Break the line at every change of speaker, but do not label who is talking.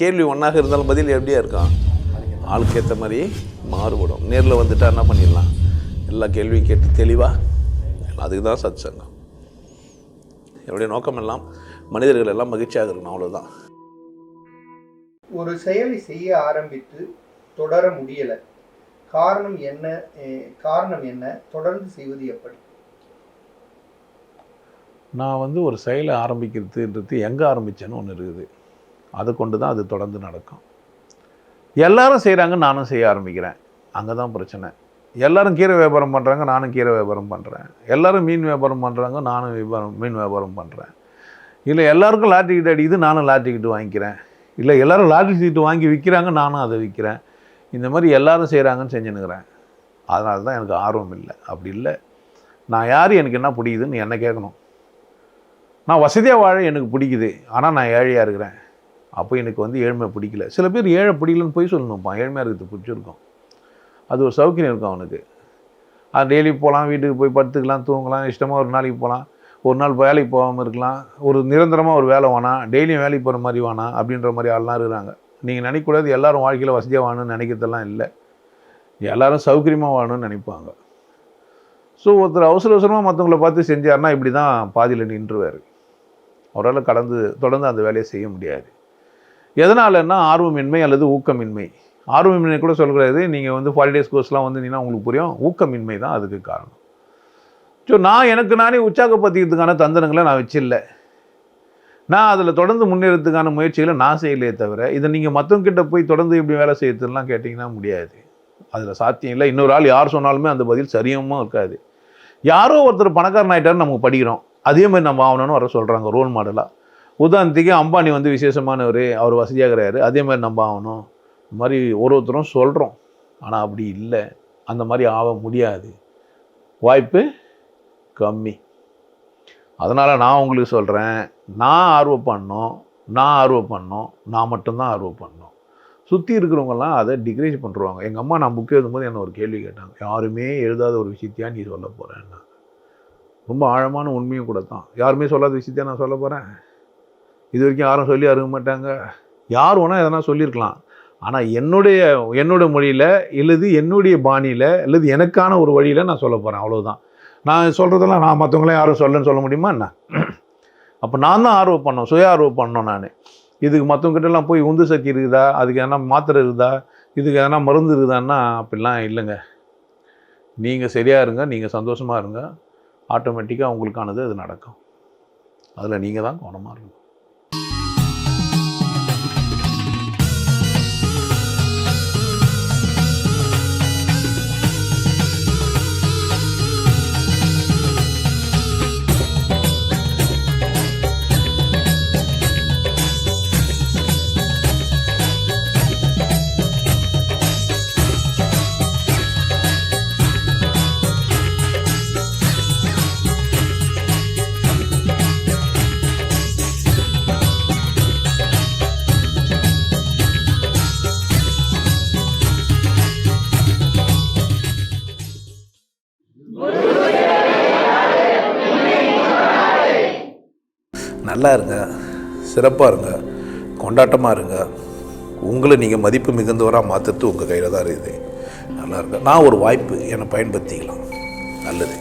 கேள்வி ஒன்றாக இருந்தாலும் பதில் எப்படியா இருக்கும், ஆளுக்கு ஏற்ற மாதிரி மாறுபடும். நேரில் வந்துட்டால் என்ன பண்ணிடலாம், எல்லா கேள்வியும் கேட்டு தெளிவாக. அதுக்கு தான் சத் சங்கம். என்னுடைய நோக்கம் எல்லாம் மனிதர்கள் எல்லாம் மகிழ்ச்சியாக இருக்கணும், அவ்வளோதான்.
ஒரு செயலை செய்ய ஆரம்பித்து தொடர முடியலை, காரணம் என்ன, தொடர்ந்து செய்வது எப்படி?
நான் ஒரு செயலை ஆரம்பிக்கிறதுன்றது எங்கே ஆரம்பித்தேன்னு ஒன்று இருக்குது. அதை கொண்டு தான் அது தொடர்ந்து நடக்கும். எல்லாரும் செய்கிறாங்க, நானும் செய்ய ஆரம்பிக்கிறேன், அங்கே தான் பிரச்சனை. எல்லாரும் கீரை வியாபாரம் பண்ணுறாங்க, நானும் கீரை வியாபாரம் பண்ணுறேன். எல்லாரும் மீன் வியாபாரம் பண்ணுறாங்க, நானும் மீன் வியாபாரம் பண்ணுறேன். இல்லை எல்லாருக்கும் லாட்ரி டிக்கெட் அடிக்குது, நானும் லாட்ரி டிக்கெட் வாங்கிக்கிறேன். இல்லை எல்லோரும் லாட்ரி டிக்கெட் வாங்கி விற்கிறாங்க, நானும் அதை விற்கிறேன். இந்த மாதிரி எல்லாரும் செய்கிறாங்கன்னு செஞ்சுன்னுக்கிறேன். அதனால தான் எனக்கு ஆர்வம் இல்லை. அப்படி இல்லை, நான் யார், எனக்கு என்ன பிடிக்குதுன்னு என்ன கேட்கணும். நான் வசதியாக வாழ எனக்கு பிடிக்குது, ஆனால் நான் ஏழையாக இருக்கிறேன், அப்போ எனக்கு ஏழ்மை பிடிக்கல. சில பேர் ஏழை பிடிக்கலன்னு போய் சொல்லணும்ப்பான், ஏழ்மையாக இருக்கிறது பிடிச்சிருக்கும், அது ஒரு சௌக்கியம் இருக்கும் அவனுக்கு. அது டெய்லி போகலாம், வீட்டுக்கு போய் படுத்துக்கலாம், தூங்கலாம், இஷ்டமாக ஒரு நாளைக்கு போகலாம், ஒரு நாள் வேலைக்கு போகாமல் இருக்கலாம், ஒரு நிரந்தரமாக ஒரு வேலை வேணாம், டெய்லியும் வேலைக்கு போகிற மாதிரி வேணாம் அப்படின்ற மாதிரி ஆள்லாம் இருக்கிறாங்க. நீங்கள் நினைக்கக்கூடாது எல்லோரும் வாழ்க்கையில் வசதியாக வாழணும்னு நினைக்கிறதெல்லாம் இல்லை. எல்லோரும் சௌகரியமாக வாழணும்னு நினைப்பாங்க. ஸோ ஒருத்தர் அவசரமாக மற்றவங்கள பார்த்து செஞ்சார்னா இப்படி தான் பாதியில் நின்றுவார். அவரால் தொடர்ந்து அந்த வேலையை செய்ய முடியாது. எதனாலன்னா ஆர்வமின்மை அல்லது ஊக்கமின்மை. ஆர்வமின்மை கூட சொல்லக்கூடாது. நீங்கள் 40 days கோர்ஸ்லாம் வந்தீங்கன்னா உங்களுக்கு புரியும். ஊக்கமின்மை தான் அதுக்கு காரணம். ஸோ நான் எனக்கு நானே உற்சாகப்படுத்திக்கிறதுக்கான தந்திரங்களை நான் வச்சில்லை. நான் அதில் தொடர்ந்து முன்னேறதுக்கான முயற்சிகளை நான் செய்யலையே தவிர, இதை நீங்கள் மற்றவங்கிட்ட போய் தொடர்ந்து இப்படி வேலை செய்யறதுலாம் கேட்டிங்கன்னா முடியாது. அதில் சாத்தியம் இல்லை. இன்னொரு ஆள் யார் சொன்னாலுமே அந்த பதில் சரியாகவும் இருக்காது. யாரோ ஒருத்தர் பணக்காரன் ஆகிட்டாருன்னு நமக்கு படிக்கிறோம், அதே மாதிரி நம்ம ஆகணும்னு வர சொல்கிறாங்க ரோல் மாடலாக. உதாரணத்துக்கு அம்பானி விசேஷமானவர், அவர் வசதியாகிறாரு, அதே மாதிரி நம்ம ஆகணும், இந்த மாதிரி ஒருத்தரும் சொல்கிறோம். ஆனால் அப்படி இல்லை, அந்த மாதிரி ஆக முடியாது, வாய்ப்பு கம்மி. அதனால் நான் உங்களுக்கு சொல்கிறேன், நான் ஆர்வம் பண்ணோம், நான் மட்டும்தான் ஆர்வம் பண்ணோம். சுற்றி இருக்கிறவங்கலாம் அதை டிக்ரேஜ் பண்ணுறாங்க. எங்கள் அம்மா நான் புக்கு எழுதும்போது என்ன ஒரு கேள்வி கேட்டாங்க, யாருமே எழுதாத ஒரு விஷயத்தையா நீ சொல்ல போகிறேன்னா. ரொம்ப ஆழமான உண்மையும் கூட தான். யாருமே சொல்லாத விஷயத்தையா நான் சொல்ல போகிறேன்? இது வரைக்கும் யாரும் சொல்லி அறிய மாட்டாங்க. யார் வேணால் எதனா சொல்லியிருக்கலாம். ஆனால் என்னோட மொழியில் இல்லது என்னுடைய பாணியில் அல்லது எனக்கான ஒரு வழியில் நான் சொல்ல போகிறேன், அவ்வளோதான். நான் சொல்கிறதெல்லாம் நான் மற்றவங்களாம் யாரும் சொல்ல முடியுமா என்ன? அப்போ நான் தான் ஆர்வம் பண்ணோம், சுய ஆர்வம் பண்ணோம். நான் இதுக்கு மற்றவங்கிட்டலாம் போய் உந்து சக்தி இருக்குதா, அதுக்கு எதனா மாத்திரை இருக்குதா, இதுக்கு எதனா மருந்து இருக்குதான்னா அப்படிலாம் இல்லைங்க. நீங்கள் சரியாக இருங்க, நீங்கள் சந்தோஷமாக இருங்க, ஆட்டோமேட்டிக்காக உங்களுக்கானது அது நடக்கும். அதில் நீங்கள் தான் கவனமாக இருக்கணும். நல்லா இருங்க, சிறப்பாக இருங்க, கொண்டாட்டமாக இருங்க. உங்களை நீங்கள் மதிப்பு மிகுந்தவராக மாற்றுறது உங்கள் கையில் தான் இருக்குது. நல்லா இருங்க. நான் ஒரு வாய்ப்பு, என்னை பயன்படுத்திக்கலாம். நல்லது.